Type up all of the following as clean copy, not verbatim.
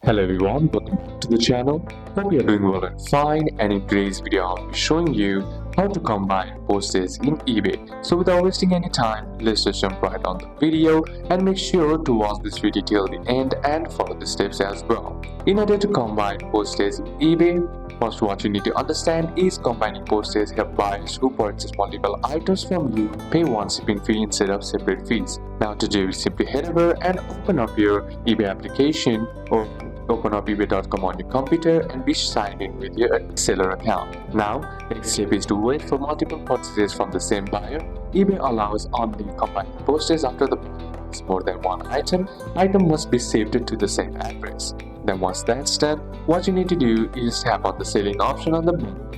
Hello everyone, welcome back to the channel. Hope you are doing well and fine, and in today's video I'll be showing you how to combine posts in eBay. So without wasting any time, let's just jump right on the video and make sure to watch this video till the end and follow the steps as well. In order to combine posts in eBay, first what you need to understand is combining posts help buyers who purchase multiple items from you pay one shipping fee instead of separate fees. Now to do, simply head over and open up your eBay application or open up ebay.com on your computer and be signed in with your seller account. Now, next step is to wait for multiple purchases from the same buyer. eBay allows only combining purchases after the buyer buys more than one item. Item must be saved to the same address. Then once that's done, what you need to do is tap on the selling option on the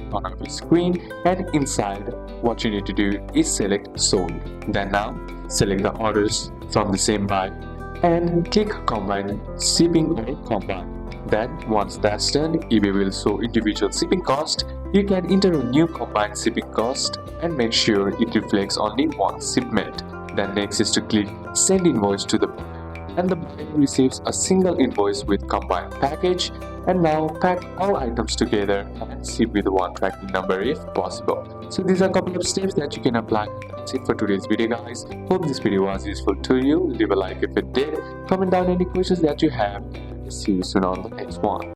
bottom of your screen, and inside what you need to do is select sold. Then now, select the orders from the same buyer and click combine shipping or combine. Then once that's done, eBay will show individual shipping cost. You can enter a new combined shipping cost and make sure it reflects only one shipment. Then next is to click send invoice to the buyer, and the buyer receives a single invoice with combined package. And now pack all items together and ship with one tracking number if possible. So these are a couple of steps that you can apply. That's it for today's video, guys. Hope this video was useful to you. Leave a like if it did. Comment down any questions that you have. See you soon on the next one.